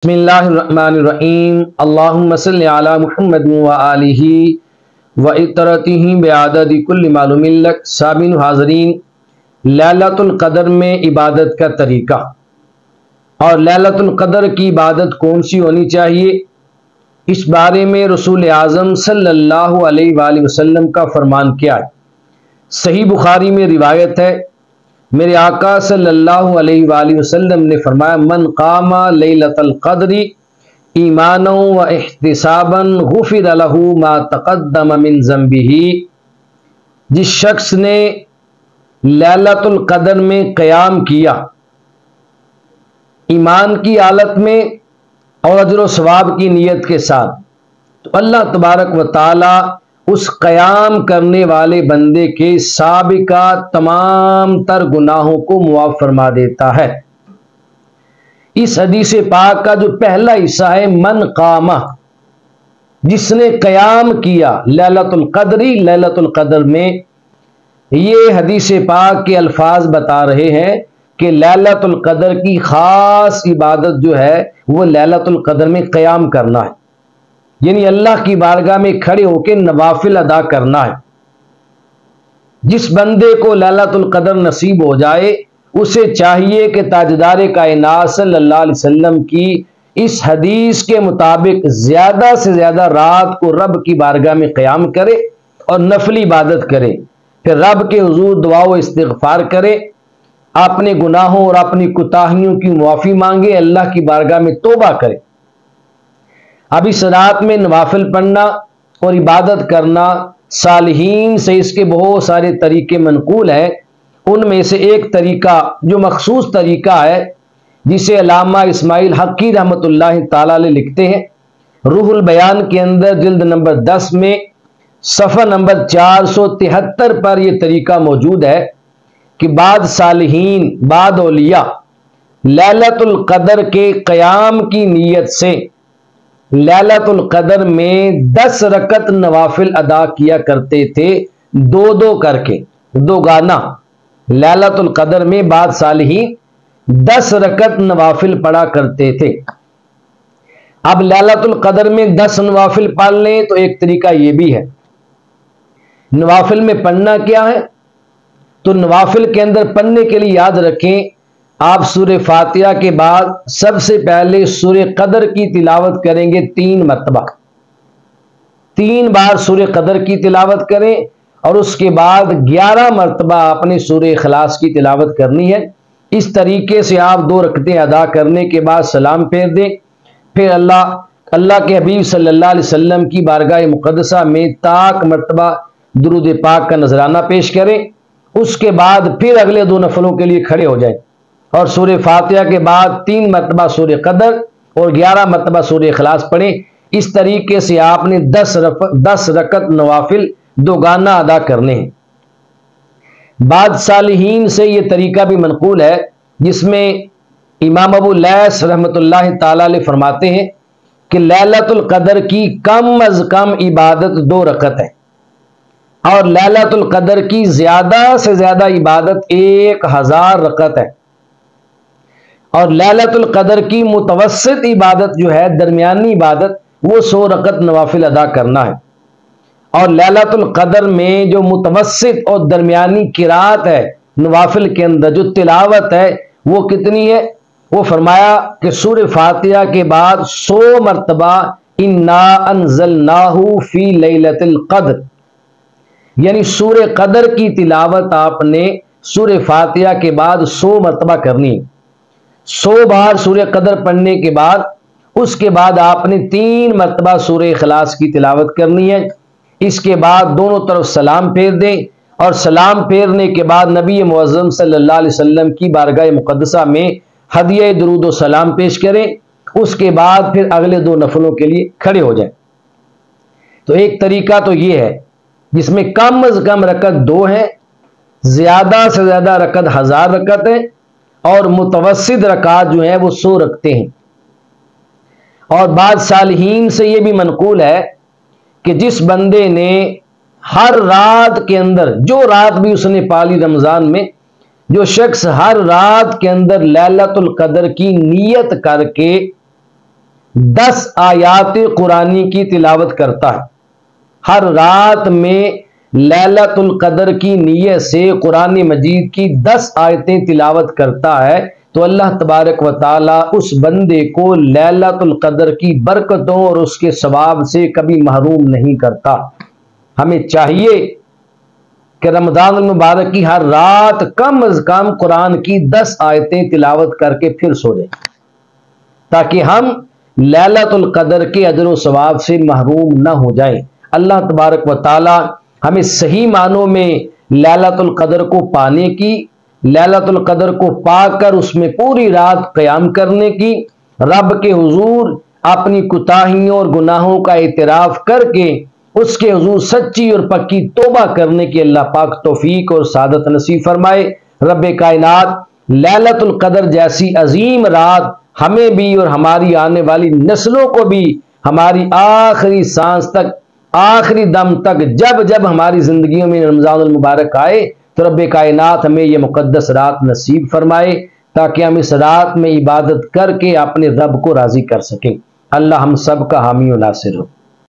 بسم اللہ الرحمن الرحیم اللہم صلی علی محمد و آلہ و اطرتہ بعدد کل معلوم لک۔ سامعین حاضرین، لیلۃ القدر میں عبادت کا طریقہ اور لیلۃ القدر کی عبادت کون سی ہونی چاہیے، اس بارے میں رسول اعظم صلی اللہ علیہ وآلہ وسلم کا فرمان کیا ہے۔ صحیح بخاری میں روایت ہے، میرے آقا صلی اللہ علیہ وآلہ وسلم نے فرمایا، من قام لیلۃ القدر ایمانا و احتسابا غفر لہ ما تقدم من ذنبہ۔ جس شخص نے لیلۃ القدر میں قیام کیا ایمان کی حالت میں اور اجر و ثواب کی نیت کے ساتھ، تو اللہ تبارک و تعالی اس قیام کرنے والے بندے کے سابقہ تمام تر گناہوں کو معاف فرما دیتا ہے۔ اس حدیث پاک کا جو پہلا حصہ ہے من قامہ، جس نے قیام کیا لیلۃ القدری، لیلۃ القدر میں، یہ حدیث پاک کے الفاظ بتا رہے ہیں کہ لیلۃ القدر کی خاص عبادت جو ہے وہ لیلۃ القدر میں قیام کرنا ہے، یعنی اللہ کی بارگاہ میں کھڑے ہو کے نوافل ادا کرنا ہے۔ جس بندے کو لیلۃ القدر نصیب ہو جائے، اسے چاہیے کہ تاجدار کائنات صلی اللہ علیہ وسلم کی اس حدیث کے مطابق زیادہ سے زیادہ رات کو رب کی بارگاہ میں قیام کرے اور نفلی عبادت کرے، پھر رب کے حضور دعا و استغفار کرے، اپنے گناہوں اور اپنی کوتاہیوں کی معافی مانگے، اللہ کی بارگاہ میں توبہ کرے۔ اب اس رات میں نوافل پڑھنا اور عبادت کرنا، صالحین سے اس کے بہت سارے طریقے منقول ہیں۔ ان میں سے ایک طریقہ جو مخصوص طریقہ ہے، جسے علامہ اسماعیل حقی رحمۃ اللہ تعالی علیہ لکھتے ہیں، روح البیان کے اندر جلد نمبر 10 میں صفحہ نمبر 473 پر یہ طریقہ موجود ہے کہ بعض صالحین، بعض اولیاء لیلۃ القدر کے قیام کی نیت سے لیلۃ القدر میں 10 رکعت نوافل ادا کیا کرتے تھے، دو کر کے، دو گانا۔ لیلۃ القدر میں بعض صالحین 10 رکعت نوافل پڑھا کرتے تھے۔ اب لیلۃ القدر میں 10 نوافل پڑھ لیں تو ایک طریقہ یہ بھی ہے۔ نوافل میں پڑھنا کیا ہے؟ تو نوافل کے اندر پڑھنے کے لیے یاد رکھیں، آپ سورہ فاتحہ کے بعد سب سے پہلے سورہ قدر کی تلاوت کریں گے 3 مرتبہ، 3 بار سورہ قدر کی تلاوت کریں، اور اس کے بعد 11 مرتبہ اپنے سورہ اخلاص کی تلاوت کرنی ہے۔ اس طریقے سے آپ 2 رکعتیں ادا کرنے کے بعد سلام پھیر دیں، پھر اللہ کے حبیب صلی اللہ علیہ وسلم کی بارگاہ مقدسہ میں طاق مرتبہ درود پاک کا نذرانہ پیش کریں، اس کے بعد پھر اگلے 2 نفلوں کے لیے کھڑے ہو جائیں اور سورہ فاتحہ کے بعد 3 مرتبہ سورہ قدر اور 11 مرتبہ سورہ اخلاص پڑھیں۔ اس طریقے سے آپ نے 10 رکعت نوافل 2 گانا ادا کرنے ہیں۔ بعض صالحین سے یہ طریقہ بھی منقول ہے، جس میں امام ابو لیث رحمۃ اللہ تعالی علیہ فرماتے ہیں کہ لیلۃ القدر کی کم از کم عبادت 2 رکعت ہے، اور لیلۃ القدر کی زیادہ سے زیادہ عبادت 1000 رکعت ہے، اور لیلۃ القدر کی متوسط عبادت جو ہے، درمیانی عبادت، وہ 100 رکعت نوافل ادا کرنا ہے۔ اور لیلۃ القدر میں جو متوسط اور درمیانی قرات ہے نوافل کے اندر، جو تلاوت ہے، وہ کتنی ہے؟ وہ فرمایا کہ سورہ فاتحہ کے بعد 100 مرتبہ انا انزلناہ فی لیلۃ القدر، یعنی سورہ قدر کی تلاوت آپ نے سورہ فاتحہ کے بعد 100 مرتبہ کرنی ہے۔ 100 بار سورہ قدر پڑھنے کے بعد اس کے بعد آپ نے 3 مرتبہ سورہ اخلاص کی تلاوت کرنی ہے۔ اس کے بعد دونوں طرف سلام پھیر دیں، اور سلام پھیرنے کے بعد نبی معظم صلی اللہ علیہ وسلم کی بارگاہ مقدسہ میں ہدیہ درود و سلام پیش کریں، اس کے بعد پھر اگلے 2 نفلوں کے لیے کھڑے ہو جائیں۔ تو ایک طریقہ تو یہ ہے جس میں کم از کم رکعت 2 ہیں، زیادہ سے زیادہ رکعت 1000 رکعت ہے، اور متوسط رکعت جو ہیں وہ 100 رکعتیں ہیں۔ اور بعض صالحین سے یہ بھی منقول ہے کہ جس بندے نے ہر رات کے اندر، جو رات بھی اس نے پالی رمضان میں، جو شخص ہر رات کے اندر لیلۃ القدر کی نیت کر کے 10 آیات قرآنی کی تلاوت کرتا ہے، ہر رات میں لیلۃ القدر کی نیت سے قرآن مجید کی 10 آیتیں تلاوت کرتا ہے تو اللہ تبارک و تعالی اس بندے کو لیلۃ القدر کی برکتوں اور اس کے ثواب سے کبھی محروم نہیں کرتا۔ ہمیں چاہیے کہ رمضان المبارک کی ہر رات کم از کم قرآن کی 10 آیتیں تلاوت کر کے پھر سو جائیں، تاکہ ہم لیلۃ القدر کے اجر و ثواب سے محروم نہ ہو جائیں۔ اللہ تبارک و تعالی ہمیں صحیح معنوں میں لیلۃ القدر کو پانے کی، لیلۃ القدر کو پا کر اس میں پوری رات قیام کرنے کی، رب کے حضور اپنی کوتاہیوں اور گناہوں کا اعتراف کر کے اس کے حضور سچی اور پکی توبہ کرنے کی اللہ پاک توفیق اور سعادت نصیب فرمائے۔ رب کائنات لیلۃ القدر جیسی عظیم رات ہمیں بھی اور ہماری آنے والی نسلوں کو بھی ہماری آخری سانس تک، آخری دم تک، جب جب ہماری زندگیوں میں رمضان المبارک آئے تو رب کائنات ہمیں یہ مقدس رات نصیب فرمائے تاکہ ہم اس رات میں عبادت کر کے اپنے رب کو راضی کر سکیں۔ اللہ ہم سب کا حامی و ناصر ہو۔